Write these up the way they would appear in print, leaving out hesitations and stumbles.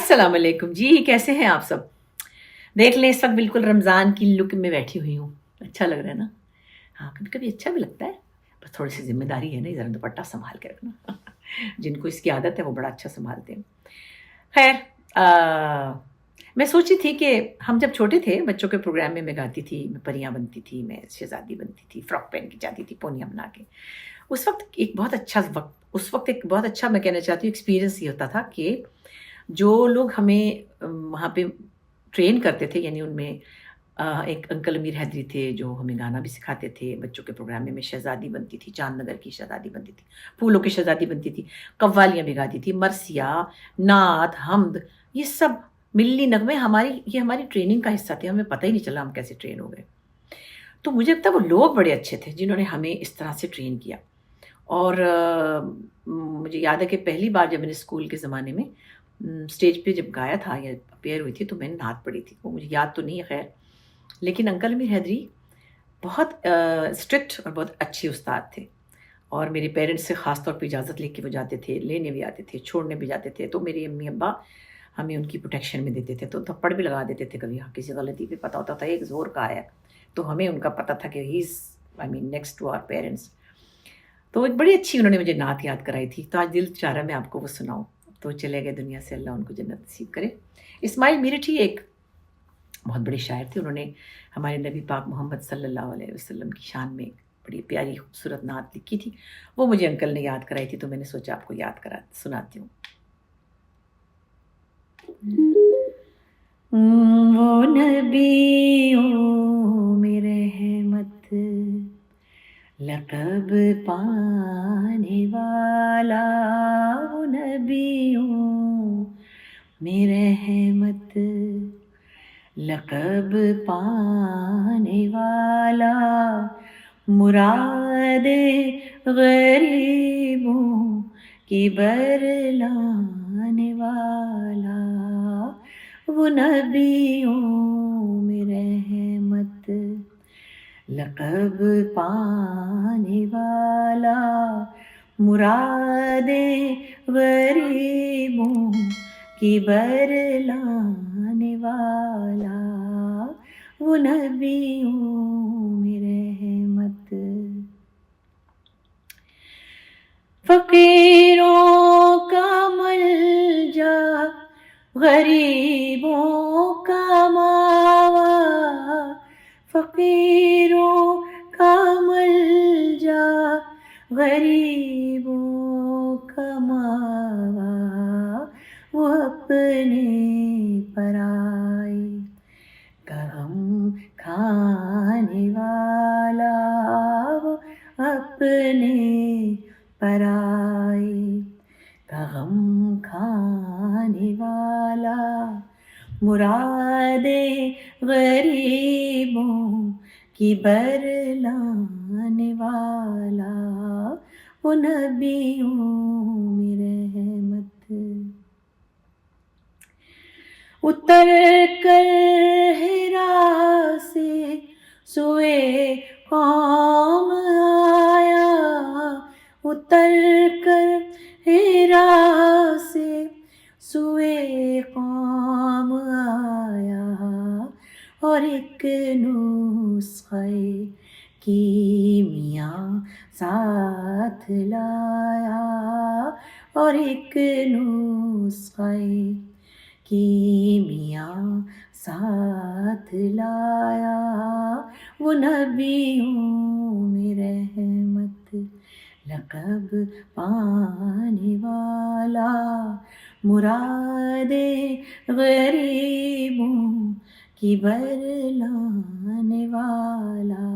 السلام علیکم جی، کیسے ہیں آپ سب؟ دیکھ لیں اس وقت بالکل رمضان کی لک میں بیٹھی ہوئی ہوں. اچھا لگ رہا ہے نا؟ ہاں، کبھی کبھی اچھا بھی لگتا ہے. بس تھوڑی سی ذمہ داری ہے نا، ذرا دوپٹہ سنبھال کے رکھنا. جن کو اس کی عادت ہے وہ بڑا اچھا سنبھالتے ہیں. خیر، میں سوچی تھی کہ ہم جب چھوٹے تھے بچوں کے پروگرام میں گاتی تھی، میں پریاں بنتی تھی، میں شہزادی بنتی تھی، فراک پہن کے جاتی تھی پونیاں بنا کے. اس وقت ایک بہت اچھا میں کہنا چاہتی ہوں ایکسپیرئنس یہ ہوتا تھا کہ جو لوگ ہمیں وہاں پہ ٹرین کرتے تھے، یعنی ان میں ایک انکل امیر حیدری تھے جو ہمیں گانا بھی سکھاتے تھے. بچوں کے پروگرام میں شہزادی بنتی تھی، چاند نگر کی شہزادی بنتی تھی، پھولوں کی شہزادی بنتی تھی، قوالیاں بھی گاتی تھی، مرثیہ، نعت، حمد، یہ سب ملی نغمے ہماری ٹریننگ کا حصہ تھے. ہمیں پتہ ہی نہیں چلا ہم کیسے ٹرین ہو گئے. تو مجھے لگتا ہے وہ لوگ بڑے اچھے تھے جنہوں نے ہمیں اس طرح سے ٹرین کیا. اور مجھے یاد ہے کہ پہلی بار جب میں نے اسکول کے زمانے میں اسٹیج پہ جب گایا تھا یا اپیئر ہوئی تھی تو میں نے نعت پڑھی تھی. وہ مجھے یاد تو نہیں ہے خیر، لیکن انکل امیر حیدری بہت اسٹرکٹ اور بہت اچھے استاد تھے. اور میرے پیرنٹس سے خاص طور پہ اجازت لے کے وہ جاتے تھے، لینے بھی آتے تھے، چھوڑنے بھی جاتے تھے. تو میری امی ابا ہمیں ان کی پروٹیکشن میں دیتے تھے، تو تھپڑ بھی لگا دیتے تھے. کبھی کسی غلطی پہ پتہ ہوتا تھا ایک زور کا آیا تو ہمیں ان کا پتہ تھا کہ he is next to our parents. تو ایک بڑی اچھی انہوں نے مجھے نعت یاد کرائی تھی. تو آج دل چاہ رہا میں آپ کو وہ سناؤں. تو چلے گئے دنیا سے، اللہ ان کو جنت نصیب کرے. اسماعیل میرٹھی ایک بہت بڑے شاعر تھے. انہوں نے ہمارے نبی پاک محمد صلی اللہ علیہ وسلم کی شان میں ایک بڑی پیاری خوبصورت نعت لکھی تھی. وہ مجھے انکل نے یاد کرائی تھی، تو میں نے سوچا آپ کو یاد سناتی ہوں. وہ نبیوں میں رحمت لقب پانے والا، وہ نبیوں میں رحمت لقب پانے والا، مراد غریبوں کی برلانے والا، وہ نبیوں میں رحمت لقب پانے والا، مراد غریبوں کی برلانے والا، وہ نبیوں میں رحمت. فقیروں کا ملجا، غریبوں کا ماوا، فقیروں کا ملجا، غریبوں کا ماوا، وہ اپنے پرائے کا غم کھانے والا، وہ اپنے پرائے کا غم کھانے والا، مراد غریبوں کی برلانے والا، وہ نبیوں میں رحمت. اتر کر ہرا سے سوئے قوم آیا، اتر کر ہرا سے سوئے قوم آیا، اور ایک نسخہ کیمیاں ساتھ لایا، اور ایک نسخہ کیمیاں ساتھ لایا، وہ نبیوں میں رحمت لقب پانے والا، مراد غریبوں کی برلانے والا،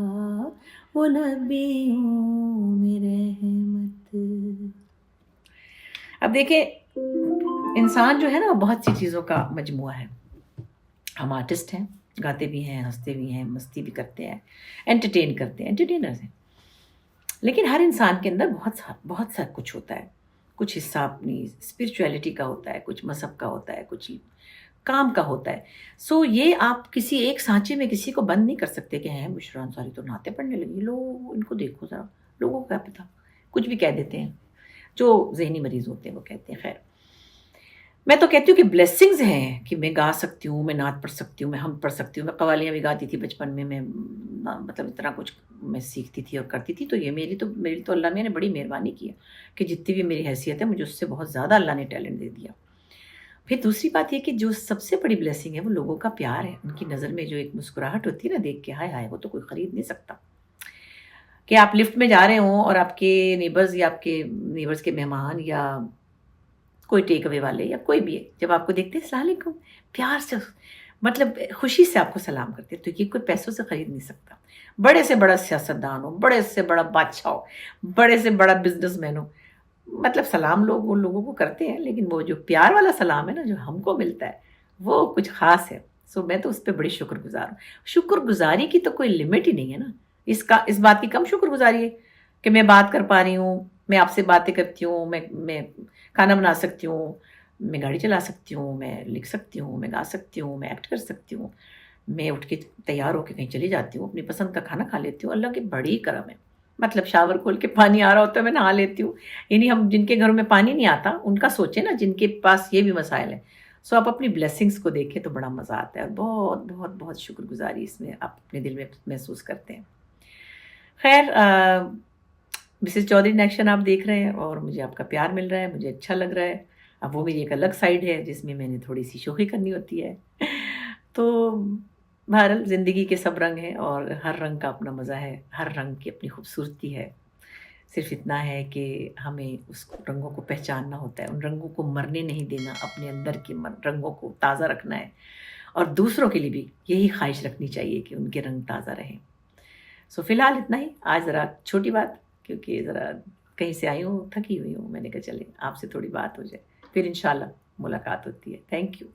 وہ نبیوں میں رحمت. اب دیکھیں، انسان جو ہے نا بہت سی چیزوں کا مجموعہ ہے. ہم آرٹسٹ ہیں، گاتے بھی ہیں، ہنستے بھی ہیں، مستی بھی کرتے ہیں، انٹرٹین کرتے ہیں، انٹرٹینرز ہیں. لیکن ہر انسان کے اندر بہت سا کچھ ہوتا ہے. کچھ حصہ اپنی اسپرچویلٹی کا ہوتا ہے، کچھ مذہب کا ہوتا ہے، کچھ کام کا ہوتا ہے. سو یہ آپ کسی ایک سانچے میں کسی کو بند نہیں کر سکتے کہ ہیں بشریٰ انصاری تو نعتیں پڑھنے لگی، لوگ ان کو دیکھو ذرا، لوگوں کو کیا پتہ، کچھ بھی کہہ دیتے ہیں. جو ذہنی مریض ہوتے ہیں وہ کہتے ہیں. خیر، میں تو کہتی ہوں کہ بلیسنگز ہیں کہ میں گا سکتی ہوں، میں نعت پڑھ سکتی ہوں، میں حمد پڑھ سکتی ہوں، میں قوالیاں بھی گاتی تھی بچپن میں، مطلب اتنا کچھ میں سیکھتی تھی اور کرتی تھی، تو یہ میری تو اللہ میاں نے بڑی مہربانی کی ہے کہ جتنی بھی میری حیثیت ہے مجھے اس سے بہت زیادہ اللہ نے ٹیلنٹ دے دیا۔ پھر دوسری بات یہ کہ جو سب سے بڑی بلیسنگ ہے وہ لوگوں کا پیار ہے، ان کی نظر میں جو ایک مسکراہٹ ہوتی ہے نا دیکھ کے، ہائے ہائے، وہ تو کوئی خرید نہیں سکتا۔ کہ آپ لفٹ میں جا رہے ہوں اور آپ کے نیبرز یا آپ کے نیبرز کے مہمان یا کوئی ٹیک اوے والے یا کوئی بھی ہے، جب آپ کو دیکھتے ہیں السلام علیکم، پیار سے، مطلب خوشی سے آپ کو سلام کرتے ہیں، تو یہ کوئی پیسوں سے خرید نہیں سکتا۔ بڑے سے بڑا سیاستدان ہو، بڑے سے بڑا بادشاہ ہو، بڑے سے بڑا بزنس مین ہو، مطلب سلام لوگ ان لوگوں کو کرتے ہیں، لیکن وہ جو پیار والا سلام ہے نا جو ہم کو ملتا ہے وہ کچھ خاص ہے۔ سو میں تو اس پہ بڑی شکر گزار ہوں۔ شکر گزاری کی تو کوئی لمٹ ہی نہیں ہے نا، اس بات کی کم شکر گزاری ہے کہ میں بات کر پا رہی ہوں، میں آپ سے باتیں کرتی ہوں، میں کھانا بنا سکتی ہوں، میں گاڑی چلا سکتی ہوں، میں لکھ سکتی ہوں، میں گا سکتی ہوں، میں ایکٹ کر سکتی ہوں، میں اٹھ کے تیار ہو کے کہیں چلی جاتی ہوں، اپنی پسند کا کھانا کھا لیتی ہوں۔ اللہ کی بڑی کرم ہے، مطلب شاور کھول کے پانی آ رہا ہوتا ہے میں نہا لیتی ہوں۔ یعنی ہم جن کے گھروں میں پانی نہیں آتا ان کا سوچیں نا، جن کے پاس یہ بھی مسائل ہیں، سو آپ اپنی بلیسنگز کو دیکھیں تو بڑا مزہ آتا ہے، اور بہت بہت بہت شکر گزاری اس میں آپ اپنے دل میں محسوس کرتے ہیں۔ خیر، مسز چودھری ان ایکشن آپ دیکھ رہے ہیں اور مجھے آپ کا پیار مل رہا ہے، مجھے اچھا لگ رہا ہے۔ اب وہ میری ایک الگ سائڈ ہے جس میں نے تھوڑی سی شوخی کرنی ہوتی ہے۔ تو بہرحال زندگی کے سب رنگ ہیں اور ہر رنگ کا اپنا مزہ ہے، ہر رنگ کی اپنی خوبصورتی ہے۔ صرف اتنا ہے کہ ہمیں اس رنگوں کو پہچاننا ہوتا ہے، ان رنگوں کو مرنے نہیں دینا، اپنے اندر کے رنگوں کو تازہ رکھنا ہے، اور دوسروں کے لیے بھی یہی خواہش رکھنی چاہیے کہ ان کے رنگ تازہ رہیں۔ سو فی الحال اتنا ہی آج، ذرا چھوٹی بات، کیونکہ ذرا کہیں سے آئی ہوں، تھکی ہوئی ہوں، میں نے کہا چلے آپ سے تھوڑی بات ہو جائے، پھر انشاءاللہ ملاقات ہوتی ہے۔ Thank you.